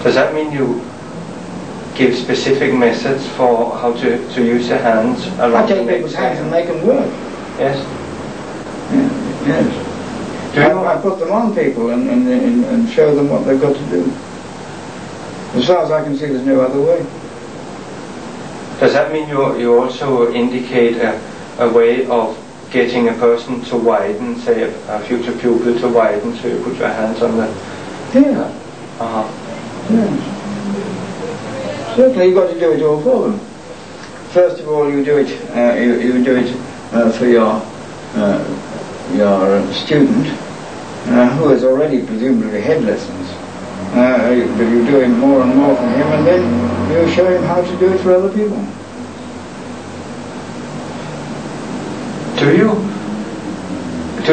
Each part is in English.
Does that mean you give specific methods for how to use your hands around? I take people's hands and make them work. Yes. Yeah, yes. I put them on people and show them what they've got to do. As far as I can see, there's no other way. Does that mean you also indicate a way of getting a person to widen, say a future pupil to widen, so you put your hands on the... Yeah. Yes. Certainly you've got to do it all for them. First of all, you do it, you do it for your student, who has already presumably had lessons, but you do it more and more for him, and then you show him how to do it for other people. Do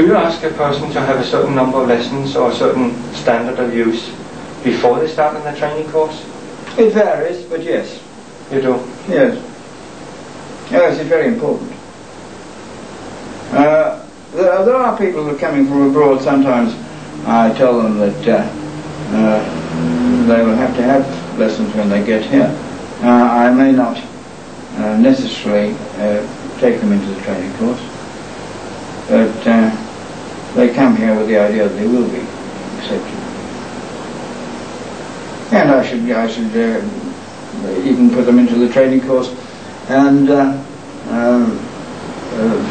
you ask a person to have a certain number of lessons or a certain standard of use before they start on the training course? It varies, but yes. You do? Yes. Yes, it's very important. There are people who are coming from abroad. Sometimes I tell them that they will have to have lessons when they get here. I may not necessarily take them into the training course, but they come here with the idea that they will be accepted. And I should even put them into the training course and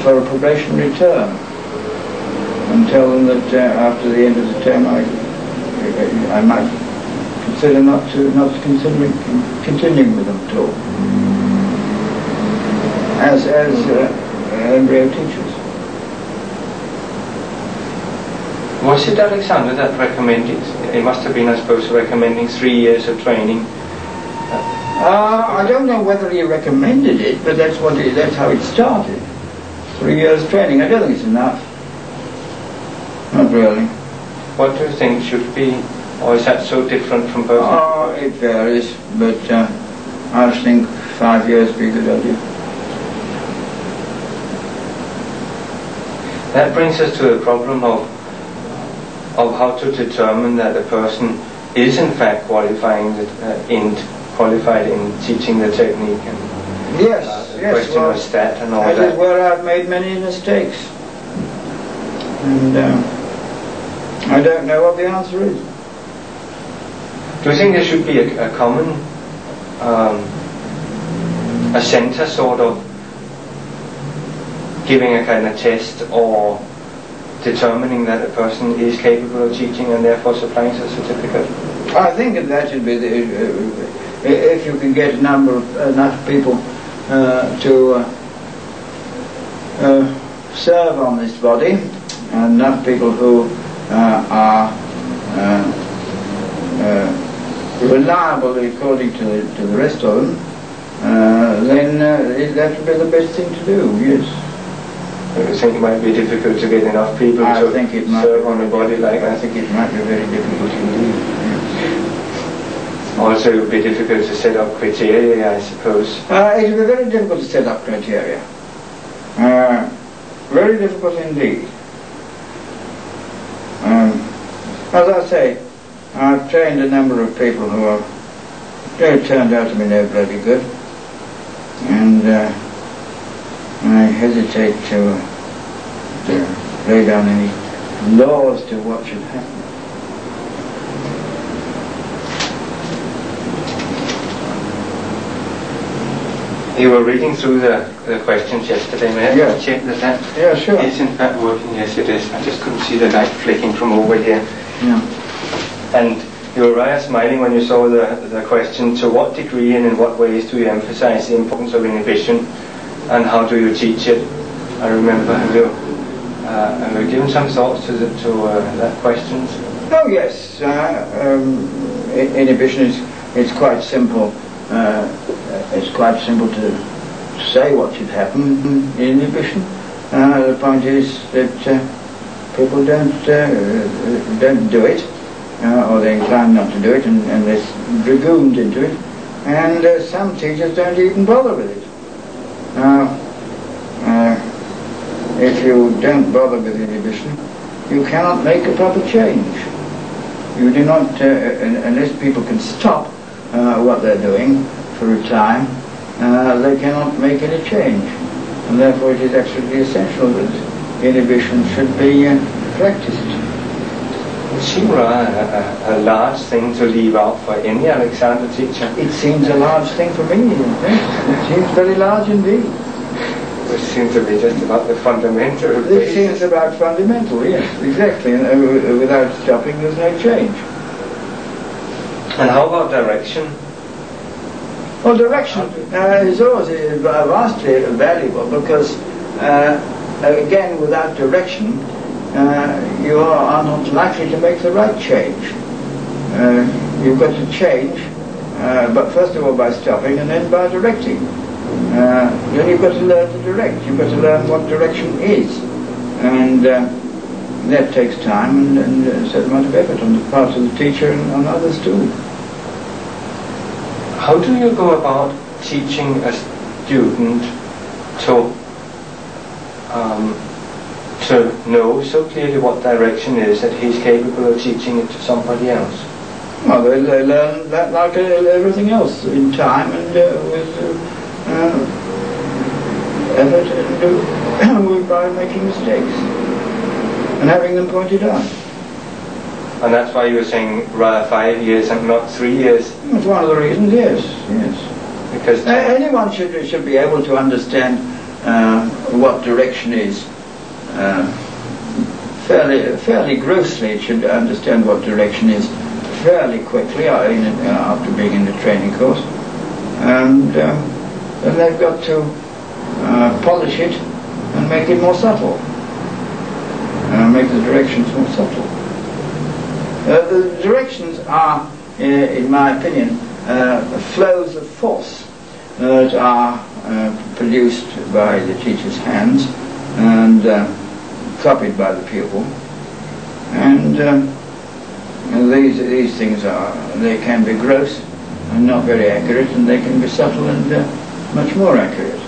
for a probationary term, and tell them that after the end of the term I might consider not continuing with them at all as embryo teachers. Was it Alexander that recommended? It must have been, I suppose, recommending 3 years of training. I don't know whether he recommended it, but that's how it started. 3 years training. I don't think it's enough. Not really. What do you think should be, or is that so different from person to person? It varies, but I think 5 years would be a good idea. That brings us to the problem of how to determine that a person is in fact qualified in teaching the technique, and yes, the question of stat and all that. That is where I've made many mistakes, and I don't know what the answer is. Do you think there should be a common a centre sort of giving a kind of test or determining that a person is capable of teaching and therefore supplying a certificate? I think that should be if you can get enough people to serve on this body, and enough people who are reliable according to the rest of them, then that would be the best thing to do. Yes. I think it might be difficult to get enough people to serve on a body like that. I think it might be very difficult indeed. Also, it would be difficult to set up criteria, I suppose. It would be very difficult to set up criteria. Very difficult indeed. As I say, I've trained a number of people who turned out to be no bloody good, and I hesitate to lay down any laws to what should happen. You were reading through the questions yesterday, may I check that yeah, sure. is in fact working? Yes, it is. I just couldn't see the light flicking from over here. Yeah. And you were rather smiling when you saw the question, to what degree and in what ways do you emphasize the importance of inhibition, and how do you teach it? I remember, have you given some thoughts to that question? Oh yes, inhibition is quite simple. It's quite simple to say what should happen in inhibition. The point is that people don't do it, or they incline not to do it, and they're dragooned into it. And some teachers don't even bother with it. Now, if you don't bother with inhibition, you cannot make a proper change. You do not, unless people can stop what they're doing for a time, they cannot make any change. And therefore it is absolutely essential that inhibition should be practiced. It seems a large thing to leave out for any Alexander teacher. It seems a large thing for me. It seems very large indeed. It seems to be just about the fundamental. It seems about fundamental, yes, exactly. And without stopping, there's no change. And how about direction? Well, direction is always vastly valuable because, again, without direction, you are not likely to make the right change. You've got to change, but first of all by stopping and then by directing. Then you've got to learn to direct. You've got to learn what direction is. And that takes time and a certain amount of effort on the part of the teacher and on others too. How do you go about teaching a student to know so clearly what direction is that he's capable of teaching it to somebody else? Well, they learn that like everything else, in time and with effort and by making mistakes and having them pointed out. And that's why you were saying rather 5 years and not 3 years? That's one of the reasons, yes, yes. Because anyone should be able to understand what direction is. Fairly grossly it should understand what direction is fairly quickly after being in the training course. And then they've got to polish it and make it more subtle. Make the directions more subtle. The directions are, in my opinion, flows of force that are produced by the teacher's hands and copied by the pupil. And these things they can be gross and not very accurate, and they can be subtle and much more accurate.